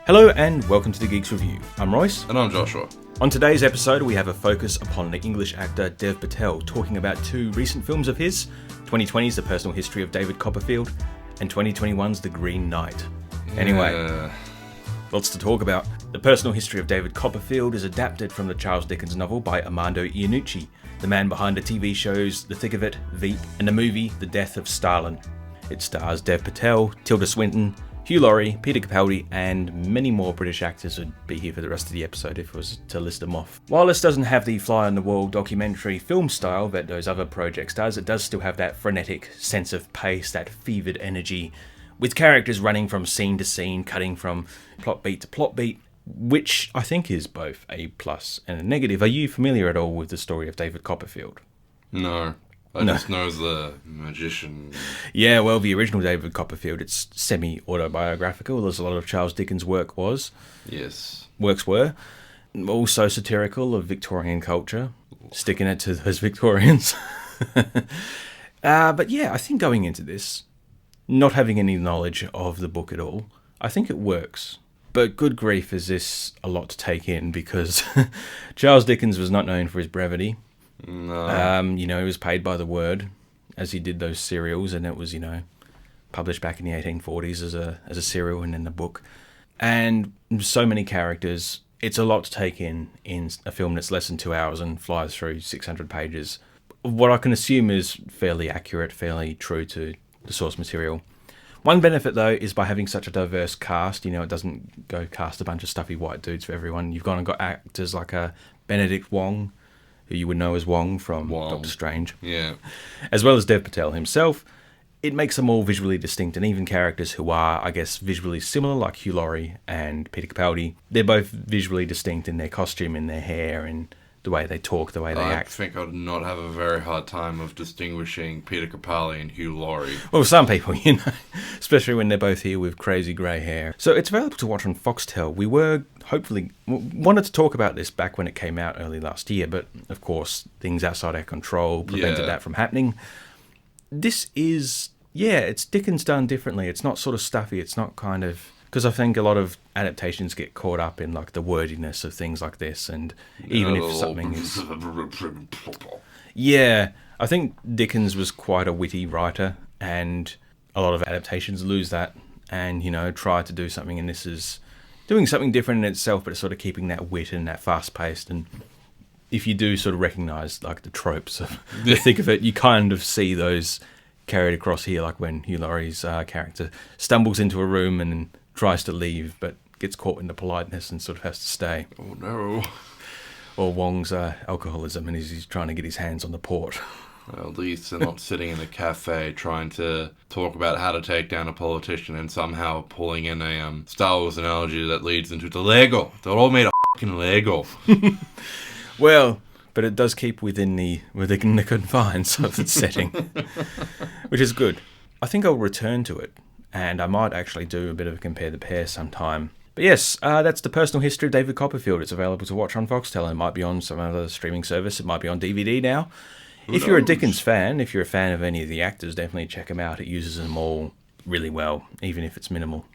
Hello and welcome to the Geeks Review. I'm Royce. And I'm Joshua. On today's episode, we have a focus upon the English actor Dev Patel, talking about two recent films of his, 2020's The Personal History of David Copperfield, and 2021's The Green Knight. Anyway, lots to talk about. The Personal History of David Copperfield is adapted from the Charles Dickens novel by Armando Iannucci, the man behind the TV shows The Thick of It, Veep, and the movie The Death of Stalin. It stars Dev Patel, Tilda Swinton, Hugh Laurie, Peter Capaldi, and many more British actors would be here for the rest of the episode if I was to list them off. While this doesn't have the fly-on-the-wall documentary film style that those other projects does, it does still have that frenetic sense of pace, that fevered energy, with characters running from scene to scene, cutting from plot beat to plot beat, which I think is both a plus and a negative. Are you familiar at all with the story of David Copperfield? No. I just know the magician. Yeah, well, the original David Copperfield, it's semi-autobiographical, as a lot of Charles Dickens' works were. Also satirical of Victorian culture, sticking it to those Victorians. But yeah, I think going into this, not having any knowledge of the book at all, I think it works. But good grief, is this a lot to take in, because Charles Dickens was not known for his brevity. No. He was paid by the word, as he did those serials, and it was, published back in the 1840s as a serial and in the book. And so many characters, it's a lot to take in a film that's less than 2 hours and flies through 600 pages. What I can assume is fairly accurate, fairly true to the source material. One benefit, though, is by having such a diverse cast, it doesn't go cast a bunch of stuffy white dudes for everyone. You've gone and got actors like Benedict Wong, who you would know as Wong from Doctor Strange. Yeah. As well as Dev Patel himself. It makes them all visually distinct, and even characters who are, I guess, visually similar, like Hugh Laurie and Peter Capaldi, they're both visually distinct in their costume, in their hair, and the way they talk, the way they act. I think I'd not have a very hard time of distinguishing Peter Capaldi and Hugh Laurie. Well, some people, especially when they're both here with crazy grey hair. So it's available to watch on Foxtel. We wanted to talk about this back when it came out early last year, but of course, things outside our control prevented that from happening. This is, it's Dickens done differently. It's not sort of stuffy. It's not kind of... Because I think a lot of adaptations get caught up in like the wordiness of things like this, and even if something is... Yeah, I think Dickens was quite a witty writer, and a lot of adaptations lose that, and, try to do something, and this is doing something different in itself, but it's sort of keeping that wit and that fast-paced, and if you do sort of recognise like the tropes of the thick of it, you kind of see those carried across here, like when Hugh Laurie's character stumbles into a room and tries to leave, but gets caught in the politeness and sort of has to stay. Oh, no. Or Wong's alcoholism, and he's trying to get his hands on the port. Well, at least they're not sitting in a cafe trying to talk about how to take down a politician and somehow pulling in a Star Wars analogy that leads into the Lego. They're all made of fucking Lego. Well, but it does keep within the confines of the setting, which is good. I think I'll return to it, and I might actually do a bit of a compare the pair sometime. But yes, that's The Personal History of David Copperfield. It's available to watch on Foxtel. It might be on some other streaming service. It might be on DVD now. If you're a Dickens fan, if you're a fan of any of the actors, definitely check them out. It uses them all really well, even if it's minimal.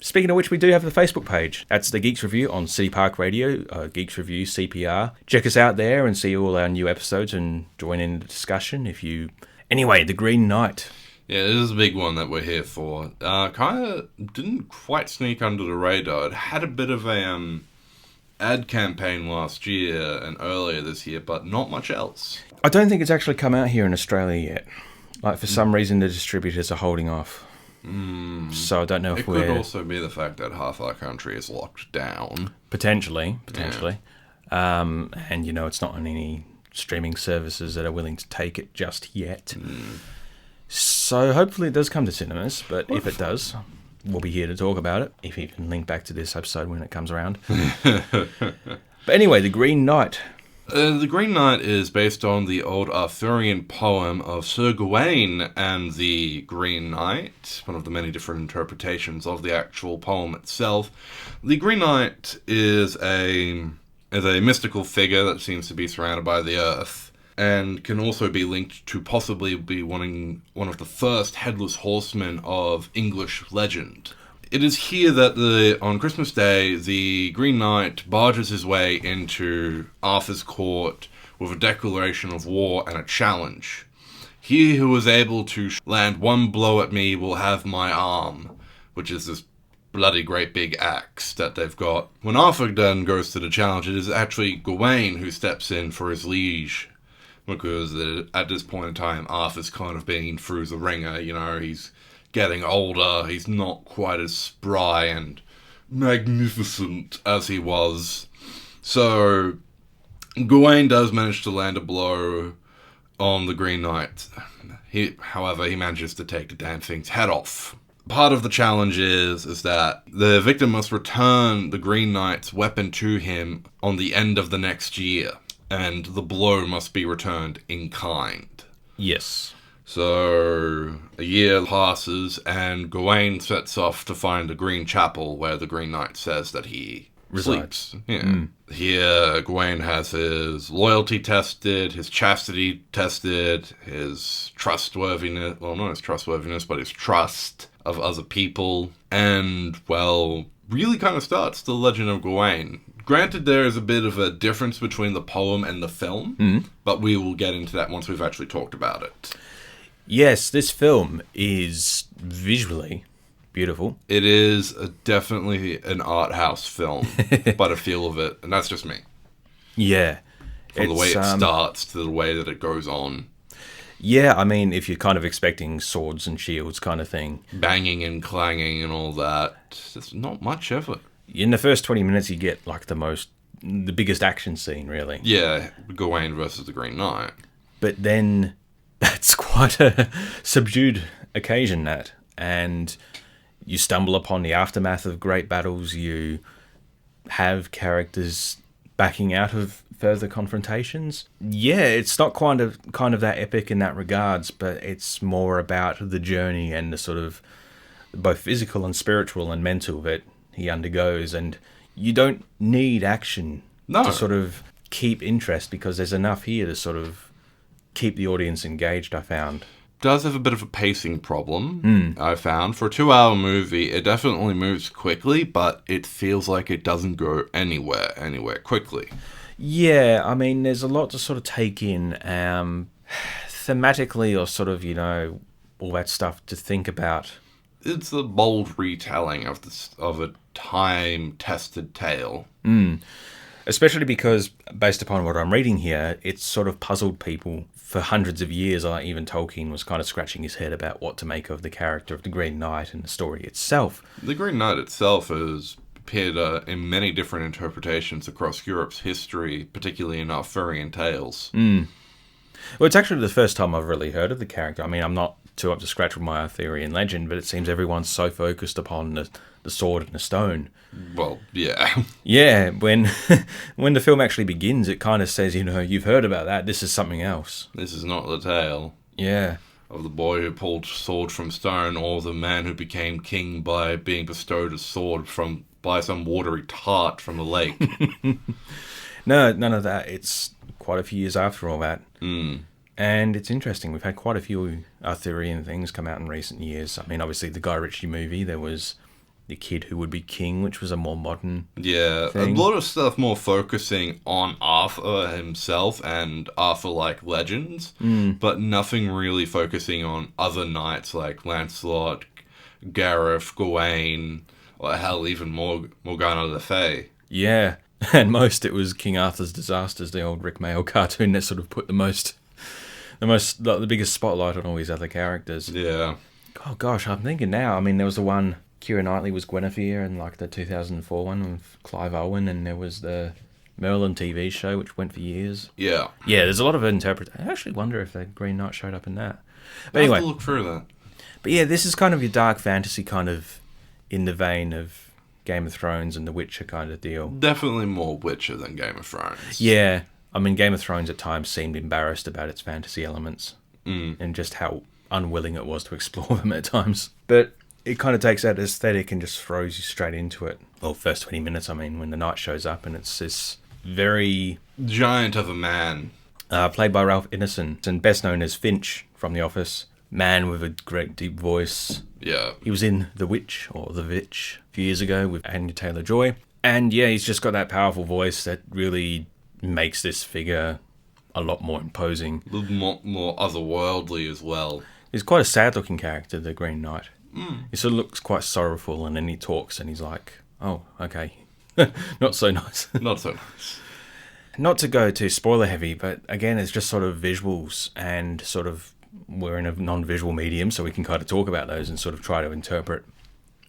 Speaking of which, we do have the Facebook page. That's the Geeks Review on City Park Radio, Geeks Review CPR. Check us out there and see all our new episodes and join in the discussion if you... Anyway, The Green Knight. Yeah, this is a big one that we're here for. Kind of didn't quite sneak under the radar. It had a bit of a ad campaign last year and earlier this year, but not much else. I don't think it's actually come out here in Australia yet. Like, for some reason, the distributors are holding off. So I don't know if it could also be the fact that half our country is locked down. Potentially. Yeah. And, it's not on any streaming services that are willing to take it just yet. So hopefully it does come to cinemas, but if it does, we'll be here to talk about it, if you can link back to this episode when it comes around. But anyway, The Green Knight. The Green Knight is based on the old Arthurian poem of Sir Gawain and the Green Knight, one of the many different interpretations of the actual poem itself. The Green Knight is a mystical figure that seems to be surrounded by the earth, and can also be linked to possibly be one of the first headless horsemen of English legend. It is here that on Christmas Day, the Green Knight barges his way into Arthur's court with a declaration of war and a challenge. He who is able to land one blow at me will have my arm, which is this bloody great big axe that they've got. When Arthur then goes to the challenge, it is actually Gawain who steps in for his liege. Because at this point in time, Arthur's kind of been through the ringer, he's getting older, he's not quite as spry and magnificent as he was. So, Gawain does manage to land a blow on the Green Knight. However, he manages to take the damn thing's head off. Part of the challenge is that the victim must return the Green Knight's weapon to him on the end of the next year, and the blow must be returned in kind. Yes. So, a year passes, and Gawain sets off to find the Green Chapel, where the Green Knight says that he sleeps. Yeah. Here, Gawain has his loyalty tested, his chastity tested, his trustworthiness, well, not his trustworthiness, but his trust of other people, and, well, really kind of starts the legend of Gawain. Granted, there is a bit of a difference between the poem and the film, but we will get into that once we've actually talked about it. Yes, this film is visually beautiful. It is definitely an art house film, by the feel of it, and that's just me. Yeah. From the way it starts to the way that it goes on. Yeah, I mean, if you're kind of expecting swords and shields kind of thing. Banging and clanging and all that, there's not much of it. In the first 20 minutes, you get, like, the biggest action scene, really. Yeah, Gawain versus the Green Knight. But then, that's quite a subdued occasion, that. And you stumble upon the aftermath of great battles. You have characters backing out of further confrontations. Yeah, it's not kind of that epic in that regards, but it's more about the journey and the sort of both physical and spiritual and mental that he undergoes. And you don't need action to sort of keep interest, because there's enough here to sort of keep the audience engaged, I found. Does have a bit of a pacing problem, I found. For a 2-hour movie, it definitely moves quickly, but it feels like it doesn't go anywhere quickly. Yeah, I mean, there's a lot to sort of take in thematically, or sort of, all that stuff to think about. It's a bold retelling of a time-tested tale. Especially because, based upon what I'm reading here, it's sort of puzzled people for hundreds of years. Even Tolkien was kind of scratching his head about what to make of the character of the Green Knight and the story itself. The Green Knight itself has appeared in many different interpretations across Europe's history, particularly in Arthurian tales. Well, it's actually the first time I've really heard of the character. I mean, I'm not too up to scratch with my Arthurian legend, but it seems everyone's so focused upon the sword and the stone. Well, yeah. Yeah, when the film actually begins, it kind of says, you've heard about that, this is something else. This is not the tale. Yeah. Of the boy who pulled sword from stone, or the man who became king by being bestowed a sword by some watery tart from the lake. No, none of that. It's quite a few years after all that. And it's interesting. We've had quite a few Arthurian things come out in recent years. I mean, obviously, the Guy Ritchie movie, there was The Kid Who Would Be King, which was a more modern thing. A lot of stuff more focusing on Arthur himself and Arthur-like legends, but nothing really focusing on other knights like Lancelot, Gareth, Gawain, or hell, even Morgana Le Fay. Yeah, and most it was King Arthur's Disasters, the old Rick Mayall cartoon that sort of put the biggest spotlight on all these other characters. Yeah. Oh gosh, I'm thinking now. I mean, there was the one, Keira Knightley was Guinevere in like the 2004 one with Clive Owen, and there was the Merlin TV show, which went for years. Yeah. Yeah, there's a lot of interpretation. I actually wonder if the Green Knight showed up in that. But I'll anyway, have to look through that. But yeah, this is kind of your dark fantasy kind of in the vein of Game of Thrones and The Witcher kind of deal. Definitely more Witcher than Game of Thrones. Yeah. I mean, Game of Thrones at times seemed embarrassed about its fantasy elements and just how unwilling it was to explore them at times. But it kind of takes that aesthetic and just throws you straight into it. Well, first 20 minutes, I mean, when the knight shows up, and it's this very... giant of a man. Played by Ralph Ineson, and best known as Finch from The Office. man with a great deep voice. Yeah. He was in The Witch, or The Vitch, a few years ago with Anya Taylor-Joy. And yeah, he's just got that powerful voice that really makes this figure a lot more imposing. A little more otherworldly as well. He's quite a sad-looking character, the Green Knight. He sort of looks quite sorrowful, and then he talks, and he's like, oh, okay. Not so nice. Not so nice. Not to go too spoiler-heavy, but again, it's just sort of visuals, and sort of we're in a non-visual medium, so we can kind of talk about those and sort of try to interpret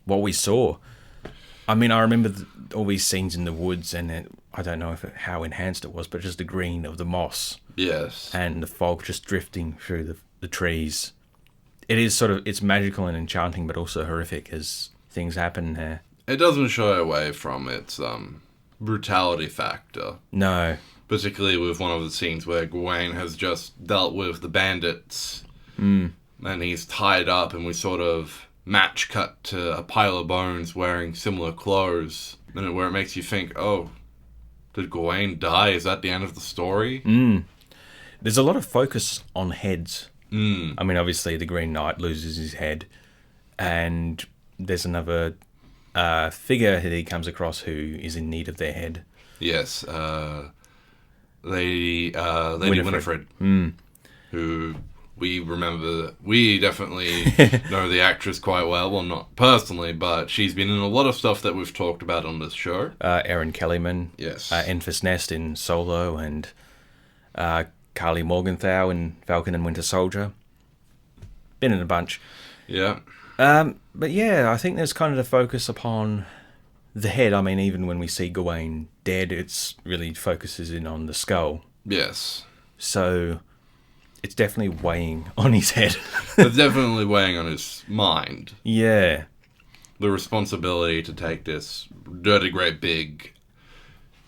what we saw. I mean, I remember all these scenes in the woods, and I don't know how enhanced it was, but just the green of the moss. Yes. And the fog just drifting through the trees. It is sort of, it's magical and enchanting, but also horrific as things happen there. It doesn't shy away from its brutality factor. No. Particularly with one of the scenes where Gawain has just dealt with the bandits. And he's tied up, and we sort of match cut to a pile of bones wearing similar clothes. And where it makes you think, oh, did Gawain die? Is that the end of the story? There's a lot of focus on heads. I mean, obviously, the Green Knight loses his head, and there's another figure that he comes across who is in need of their head. Yes, Lady Winifred, who we definitely know the actress quite well. Well, not personally, but she's been in a lot of stuff that we've talked about on this show. Erin Kellyman, yes, Enfys Nest in Solo, and Carly Morgenthau in Falcon and Winter Soldier. Been in a bunch. Yeah. But yeah, I think there's kind of the focus upon the head. I mean, even when we see Gawain dead, it's really focuses in on the skull. Yes. So it's definitely weighing on his head. It's definitely weighing on his mind. Yeah. The responsibility to take this dirty, great, big,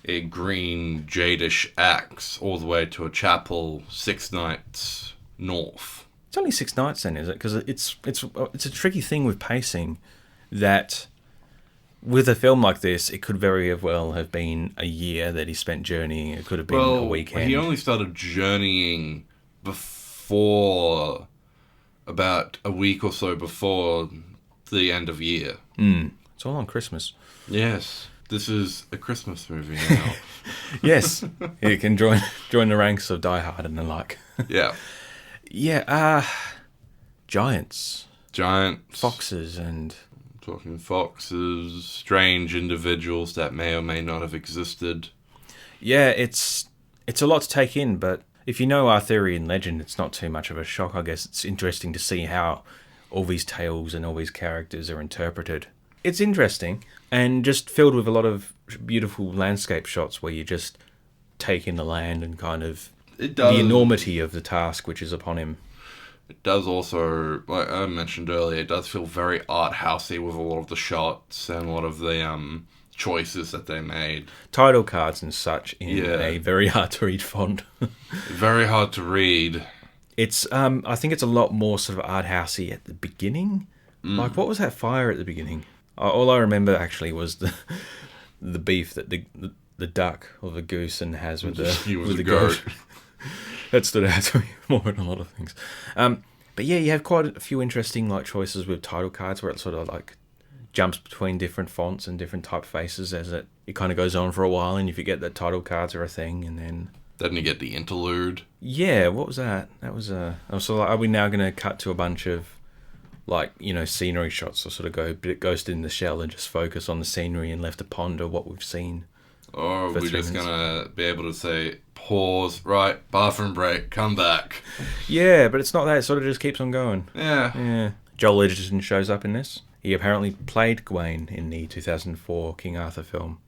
a green, jadish axe all the way to a chapel 6 nights north. It's only 6 nights then, is it? Because it's a tricky thing with pacing that with a film like this, it could very well have been a year that he spent journeying. It could have been a weekend. He only started journeying before about a week or so before the end of year. It's all on Christmas. Yes. This is a Christmas movie now. Yes. You can join the ranks of Die Hard and the like. Yeah. Yeah, giants. Giants. Foxes and... Talking foxes, strange individuals that may or may not have existed. Yeah, it's a lot to take in, but if you know Arthurian legend, it's not too much of a shock, I guess. It's interesting to see how all these tales and all these characters are interpreted. It's interesting, and just filled with a lot of beautiful landscape shots where you just take in the land and kind of the enormity of the task which is upon him. It does also, like I mentioned earlier, it does feel very art housey with a lot of the shots and a lot of the choices that they made. Title cards and such in a very hard to read font. Very hard to read. It's I think it's a lot more sort of art housey at the beginning. Like, what was that fire at the beginning? All I remember actually was the beef that the duck or the goose and has with the goat. That stood out to me more than a lot of things. But yeah, you have quite a few interesting like choices with title cards where it sort of like jumps between different fonts and different typefaces as it kind of goes on for a while, and you forget that title cards are a thing, and then you get the interlude. Yeah, what was that? That was so like, are we now going to cut to a bunch of like, you know, scenery shots, or sort of go Ghost in the Shell and just focus on the scenery and left to ponder what we've seen? Or we're just going to be able to say, pause, right, bathroom break, come back. Yeah, but it's not that. It sort of just keeps on going. Yeah. Joel Edgerton shows up in this. He apparently played Gawain in the 2004 King Arthur film.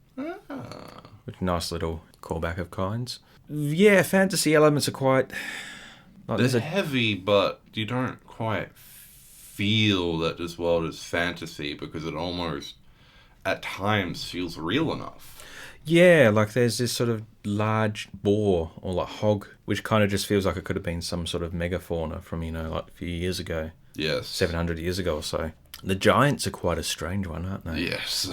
Which nice little callback of kinds. Yeah, fantasy elements are quite... They're heavy, but you don't quite feel that this world is fantasy because it almost, at times, feels real enough. Yeah, like there's this sort of large boar or like hog, which kind of just feels like it could have been some sort of megafauna from, you know, like a few years ago. Yes. 700 years ago or so. The giants are quite a strange one, aren't they? Yes.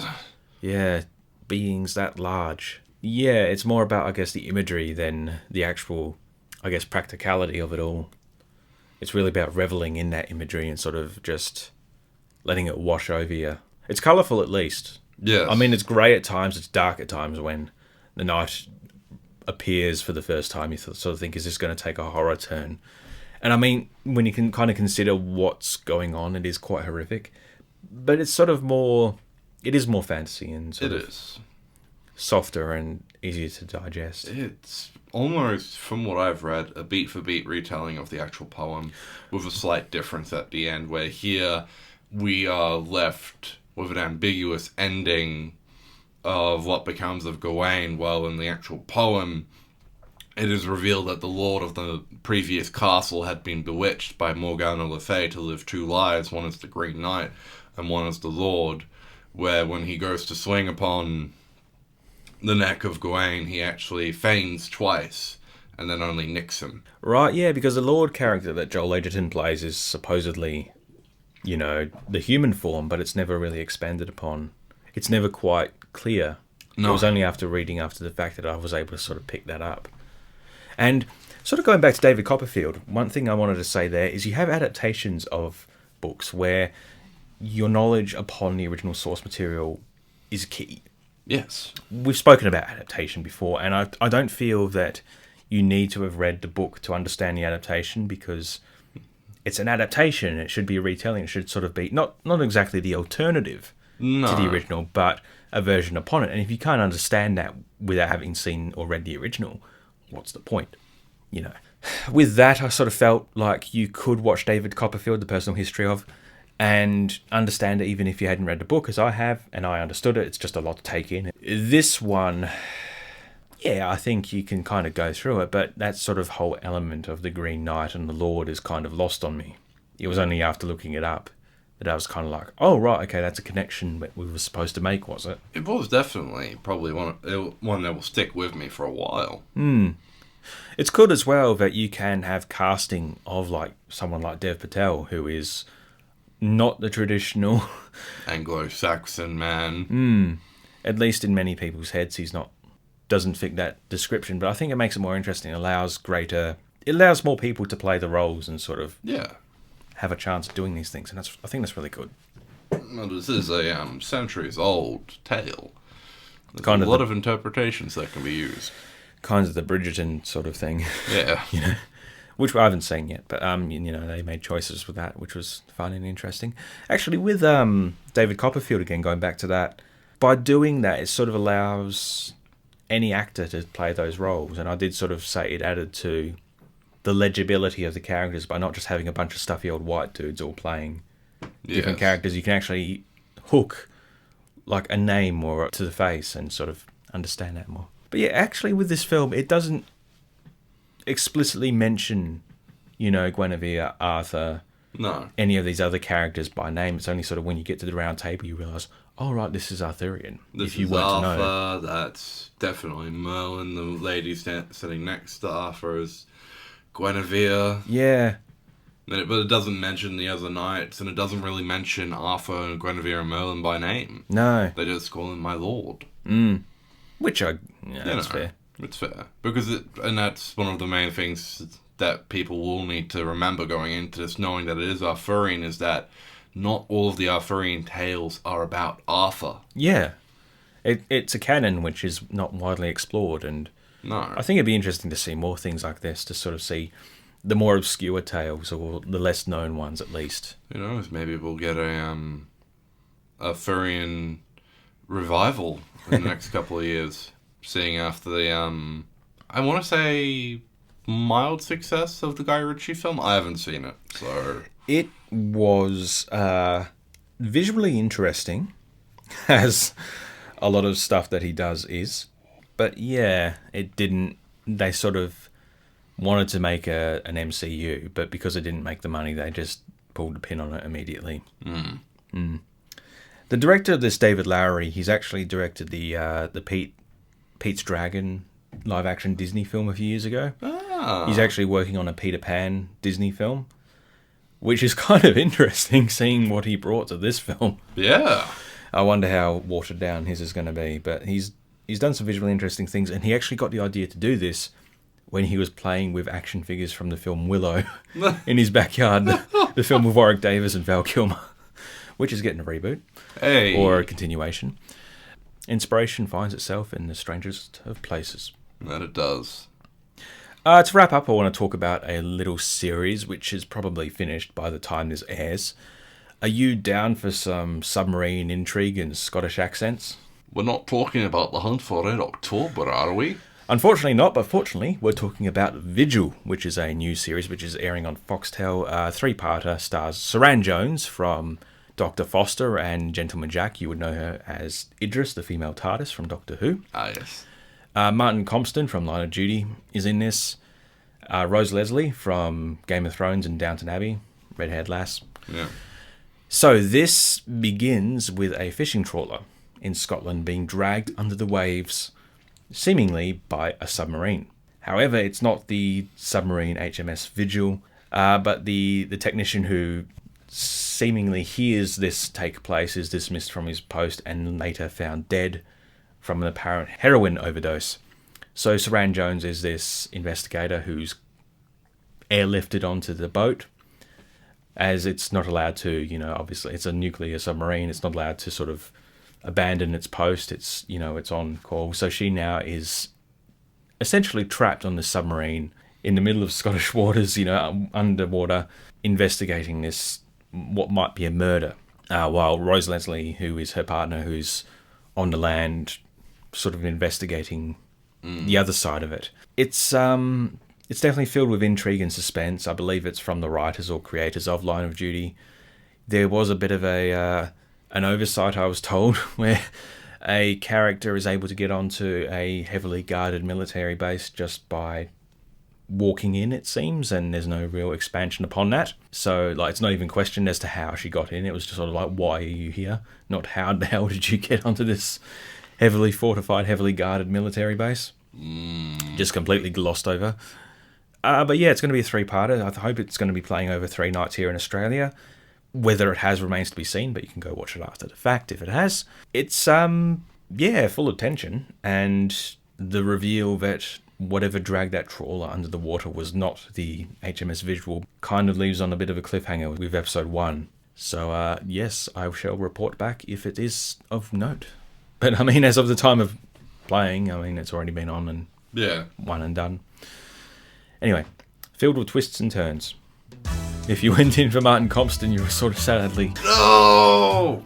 Yeah, beings that large. Yeah, it's more about, I guess, the imagery than the actual, I guess, practicality of it all. it's really about reveling in that imagery and sort of just letting it wash over you. It's colourful at least. Yes. I mean, it's grey at times, it's dark at times when the night appears for the first time. You sort of think, is this going to take a horror turn? And I mean, when you can kind of consider what's going on, it is quite horrific. But it's sort of more... It is more fantasy and sort of softer and easier to digest. It's almost, from what I've read, a beat-for-beat retelling of the actual poem, with a slight difference at the end, where here we are left with an ambiguous ending of what becomes of Gawain, while in the actual poem, it is revealed that the lord of the previous castle had been bewitched by Morgana Le Fay to live two lives, one as the Green Knight and one as the Lord, where when he goes to swing upon the neck of Gawain, he actually feigns twice, and then only nicks him. Right, yeah, because the Lord character that Joel Edgerton plays is supposedly, you know, the human form, but it's never really expanded upon. It's never quite clear. No. It was only after reading after the fact that I was able to sort of pick that up. And sort of going back to David Copperfield, one thing I wanted to say there is you have adaptations of books where your knowledge upon the original source material is key. Yes. We've spoken about adaptation before, and I don't feel that you need to have read the book to understand the adaptation, because it's an adaptation. It should be a retelling. It should sort of be not exactly the alternative to the original, but a version upon it. And if you can't understand that without having seen or read the original, what's the point? You know. With that, I sort of felt like you could watch David Copperfield, The Personal History of, and understand it even if you hadn't read the book, as I have, and I understood it. It's just a lot to take in. This one, yeah, I think you can kind of go through it, but that sort of whole element of the Green Knight and the Lord is kind of lost on me. It was only after looking it up that I was kind of like, oh, right, okay, that's a connection that we were supposed to make, was it? It was definitely probably one that will stick with me for a while. It's good as well that you can have casting of like someone like Dev Patel, who is not the traditional Anglo-Saxon man. At least in many people's heads, doesn't fit that description. But I think it makes it more interesting. It allows more people to play the roles and sort of have a chance of doing these things. And I think that's really good. Well, this is a centuries-old tale. There's a lot of interpretations that can be used. Kind of the Bridgerton sort of thing. Yeah. You know, which I haven't seen yet, but you know, they made choices with that, which was fun and interesting. Actually, with David Copperfield again, going back to that, by doing that, it sort of allows any actor to play those roles, and I did sort of say it added to the legibility of the characters by not just having a bunch of stuffy old white dudes all playing different characters. You can actually hook like a name or to the face and sort of understand that more. But yeah, actually with this film, it doesn't explicitly mention, you know, Guinevere, Arthur, any of these other characters by name. It's only sort of when you get to the round table you realise, oh right, this is Arthurian. This if you is weren't Arthur, to know. That's definitely Merlin. The lady sitting next to Arthur is Guinevere. Yeah. But it doesn't mention the other knights, and it doesn't really mention Arthur and Guinevere and Merlin by name. No. They just call him my lord. Which that's fair. It's fair. And that's one of the main things that people will need to remember going into this, knowing that it is Arthurian, is that not all of the Arthurian tales are about Arthur. Yeah. It's a canon which is not widely explored, and I think it'd be interesting to see more things like this, to sort of see the more obscure tales, or the less known ones at least. Who knows, maybe we'll get a Arthurian revival in the next couple of years, seeing after the, I want to say, mild success of the Guy Ritchie film. I haven't seen it, so... It was visually interesting, as a lot of stuff that he does is. But yeah, it didn't... They sort of wanted to make an MCU, but because it didn't make the money, they just pulled the pin on it immediately. The director of this, David Lowery, he's actually directed the Pete's Dragon live-action Disney film a few years ago. He's actually working on a Peter Pan Disney film, which is kind of interesting, seeing what he brought to this film. Yeah. I wonder how watered down his is going to be, but he's done some visually interesting things, and he actually got the idea to do this when he was playing with action figures from the film Willow in his backyard, the film with Warwick Davis and Val Kilmer, which is getting a reboot or a continuation. Inspiration finds itself in the strangest of places. That it does. To wrap up, I want to talk about a little series which is probably finished by the time this airs. Are you down for some submarine intrigue and Scottish accents? We're not talking about The Hunt for Red October, are we? Unfortunately not, but fortunately we're talking about Vigil, which is a new series which is airing on Foxtel. Three-parter, stars Saran Jones from Dr. Foster and Gentleman Jack. You would know her as Idris, the female TARDIS from Doctor Who. Ah, yes. Martin Compston from Line of Duty is in this. Rose Leslie from Game of Thrones and Downton Abbey, red-haired lass. Yeah. So this begins with a fishing trawler in Scotland being dragged under the waves, seemingly by a submarine. However, it's not the submarine HMS Vigil, but the technician who seemingly hears this take place is dismissed from his post and later found dead from an apparent heroin overdose. So Saran Jones is this investigator who's airlifted onto the boat, as it's not allowed to, obviously it's a nuclear submarine, it's not allowed to sort of abandon its post, it's on call. So she now is essentially trapped on the submarine in the middle of Scottish waters, underwater, investigating this, what might be a murder, while Rose Leslie, who is her partner, who's on the land, sort of investigating the other side of it. It's definitely filled with intrigue and suspense. I believe it's from the writers or creators of Line of Duty. There was a bit of an oversight, I was told, where a character is able to get onto a heavily guarded military base just by walking in, it seems, and there's no real expansion upon that. So, it's not even questioned as to how she got in. It was just sort of like, why are you here? Not how the hell did you get onto this heavily fortified, heavily guarded military base? Just completely glossed over. But yeah, it's going to be a three-parter. I hope it's going to be playing over 3 nights here in Australia. Whether it has remains to be seen, but you can go watch it after the fact if it has. It's, full of tension, and the reveal that whatever dragged that trawler under the water was not the HMS Vigil kind of leaves on a bit of a cliffhanger with episode 1. So, yes, I shall report back if it is of note. But, as of the time of playing, it's already been on and one and done. Anyway, filled with twists and turns. If you went in for Martin Compston, you were sort of sadly... No!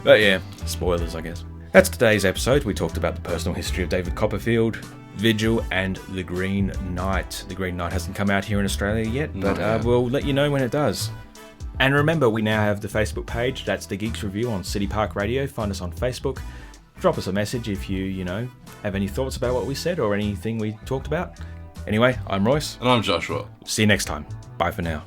But yeah, spoilers, I guess. That's today's episode. We talked about the personal history of David Copperfield, Vigil, and The Green Knight. The Green Knight hasn't come out here in Australia yet, but we'll let you know when it does. And remember, we now have the Facebook page. That's the Geeks Review on City Park Radio. Find us on Facebook. Drop us a message if you have any thoughts about what we said or anything we talked about. Anyway, I'm Royce. And I'm Joshua. See you next time. Bye for now.